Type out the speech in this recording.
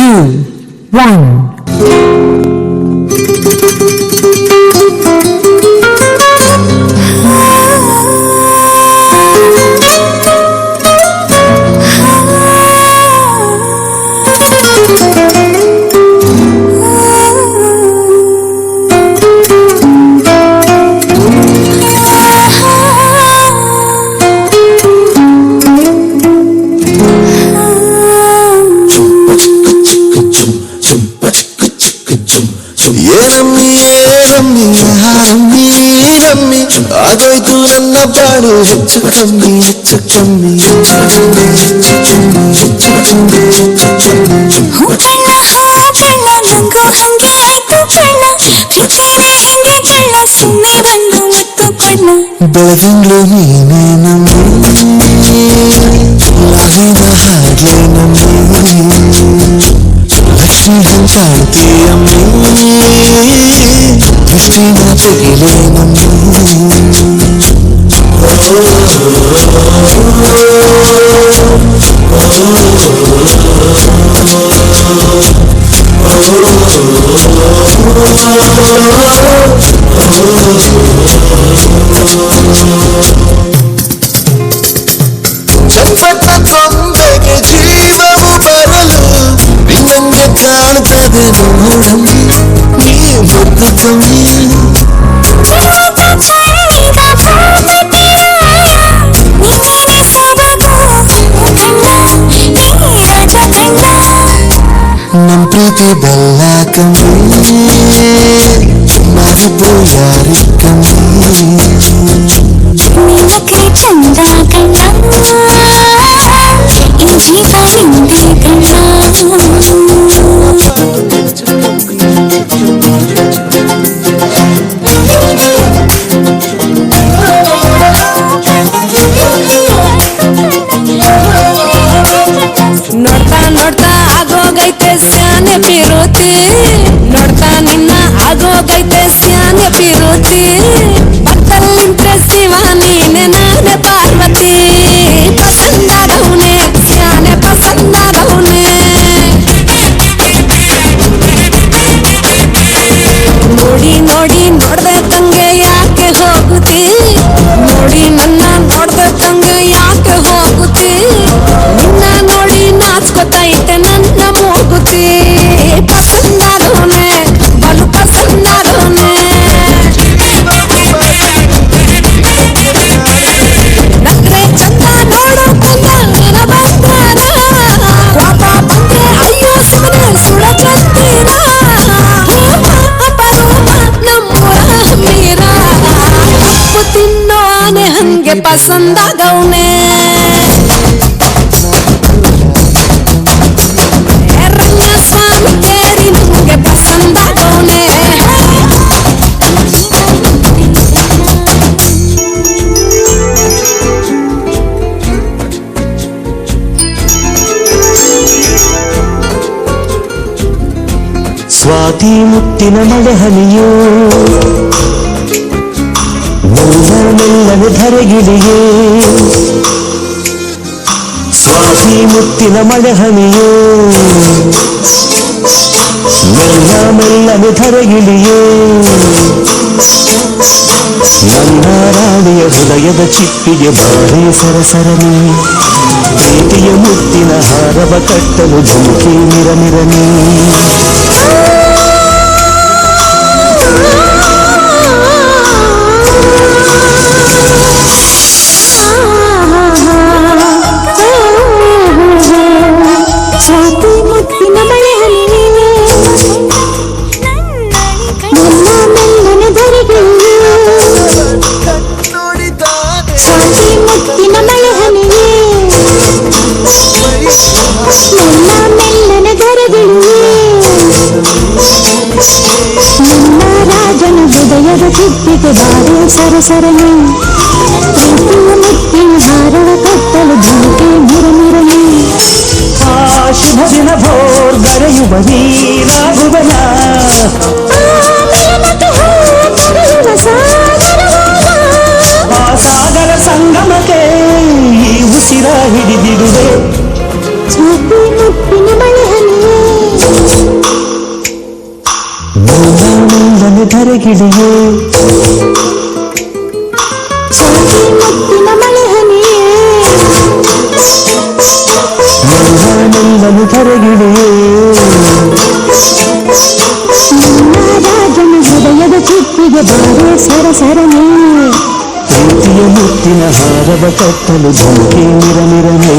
2, 1. ಆಗೋಯ್ತು ನನ್ನ ಬಾಳು ಹೆಚ್ಚು ಕಮ್ಮಿ ಹೆಚ್ಚು ಕಮ್ಮಿ ನಂಗೂ ಹಂಗೆ ಆಯ್ತು ಕಣ್ಣ ಪ್ರೀತಿನೇ ಹಿಂಗೆ ಕಳ್ಳ ಸುಮ್ಮನೆ ಬಂದು ಮತ್ತು ಕಣ್ಣ ಬೆಳದಿಂಗ್ಳು ನೀನೇ ನಮ್ಮಿ ಲಾಹಿನ ಹಾಡ್ಲೆ ನಮ್ಮಿ ಲಕ್ಷ್ಮಿ ಹಂಚಾಡ್ತೀಯಮ್ಮಿ ದೃಷ್ಟಿನ ತೆಗಿಲೆ ನಮ್ಮಿ ಚಂಪಟ ಕೊಂಬೆಗೆ ಜೀವವು ಬರಲು ನಿನ್ನಂಗೆ ಕಾಣ್ತದೆ ನೋಡಮ್ಮಿ ನೀ ಮುದ್ದು ಕಮ್ಮಿ ನಮ್ ಪ್ರೀತಿ ಬೆಲ್ಲ ಕಮ್ಮಿ ನಾವಿಬ್ರು ಯಾರಿ ಕಮ್ಮಿ ನಿನಗೆ ಚಂದ ಕಣ್ಣ ಈ ಜೀವ ನಿಂದೆ ಕಣ್ಣ ನೋಡ್ತಾ ನೋಡ್ತಾ ಆಗೋಗೈತೆ ಸ್ಯಾನೆ ಪಿರೋತಿ ನೋಡ್ತಾ ನಿನ್ನ ಆಗೋಗೈತೆ ಸ್ಯಾನೆ ಪಿರೋತಿ ಪಕ್ಕದಲ್ಲಿಂತ್ರೆ ಶಿವ ನೀನೆ ನಾನೇ ಪಾರ್ವತಿ ಪಸಂದಾದವನೇ ಸ್ಯಾನೆ ಪಸಂದಾದವನೇ ನೋಡಿ ನೋಡಿ ನೋಡ್ದೆ ತಂಗೆ ಯಾಕೆ ಹೋಗುತ್ತಿ ನೋಡಿ ನನ್ನ ನೋಡ್ದೆ ತಂಗೆ ಯಾಕೆ ಹೋಗುತ್ತಿ ನಿನ್ನ ನೋಡಿ ನಾಚ್ಕೊತೈತೆ ನನ್ನ ಮೂಗುತಿ ಪಸಂದಾದವನೇ ಬಲು ಪಸಂದಾದವನೇ ನಕ್ರೆ ಚಂದ ನೋಡೋ ಕಂದ ನಿನ ಬಂದಾನ ಕೋಪ ಬಂದ್ರೆ ಅಯ್ಯೋ ಸುಮ್ಮನೆ ಸುಳ ಚಂದಿನ ಅಪರೂಪ ನಮ್ಮೂರ ಮೀರ ಕಪ್ಪು ತಿನ್ನೋ ಆನೆ ಹಂಗೆ ಪಸಂದಾಗವನೇ ರಂಗಸ್ವಾಮಿ ಕೇರಿ ನಂಗೆ ಪಸಂದಾಗವನೇ ಸ್ವಾತಿ ಮುತ್ತಿನ ಮಳೆ ಹನಿಯೋ ಮೆಲ್ಲ ಮೆಲ್ಲನೆ ಧರೆಗಿಳಿಯೇ ಸ್ವಾತಿ ಮುತ್ತಿನ ಮಳೆ ಹನಿಯೋ ಮೆಲ್ಲ ಮೆಲ್ಲನೆ ಧರೆಗಿಳಿಯೇ ನನ್ನ ರಾಣಿಯ ಹೃದಯದ ಚಿಪ್ಪಿಗೆ ಬಾರಿ ಸರಸರನೆ ಪ್ರೀತಿಯ ಮುತ್ತಿನ ಹಾರವ ಕಟ್ಟಲು ಧುಮುಕಿ ಮಿರಮಿರನೆ ಸ್ವಾತಿ ಮುತ್ತಿನ ಮಳೆ ಹನಿ ನೀನೆ ಮೆಲ್ಲನೆ ಧರೆಗಿಳಿಯೇ ಸ್ವಾತಿ ಮುತ್ತಿನ ಮಳೆ ಹನಿಯೇ ಮೆಲ್ಲನೆ ಧರೆಗಿಳಿಯೇ ನನ್ನ ರಾಜನ ಹೃದಯದ ಚಿಪ್ಪಿಗೆ ಬಾರಿ ಸರಸರನೆ ಪ್ರೀತಿಯ ಮುತ್ತಿನ ಹಾರವ ಕಟ್ಟಲು ಧುಮುಕಿ ಮಿರಮಿರನೆ ಶುಭ ದಿನ ಭೋರ್ ಗರೆಯುವ ನೀರಾಗುವನ ಆ ಸಾಗರ ಸಂಗಮಕ್ಕೆ ಈ ಉಸಿರ ಹಿಡಿದಿಡುವೆ ಸ್ವಾತಿ ಮುತ್ತಿನ ಮಳೆ ಹನಿಯೇ ಧರೆಗಿಳಿಯೇ ಸಾಗಿ ಮುತ್ತಿನ ಮಳೆ ಹನಿಯೇ ನಿಲ್ಲಲು ಧರೆಗಿಳಿಯೇ ರಾಜನ ಹೃದಯದ ಚಿಪ್ಪಿಗೆ ಬಾರೆ ಸರಸರನೇ ಪ್ರೀತಿಯ ಮುತ್ತಿನ ಹಾರವ ಕಟ್ಟಲು ಧುಮುಕೆ ನಿರನಿರನೇ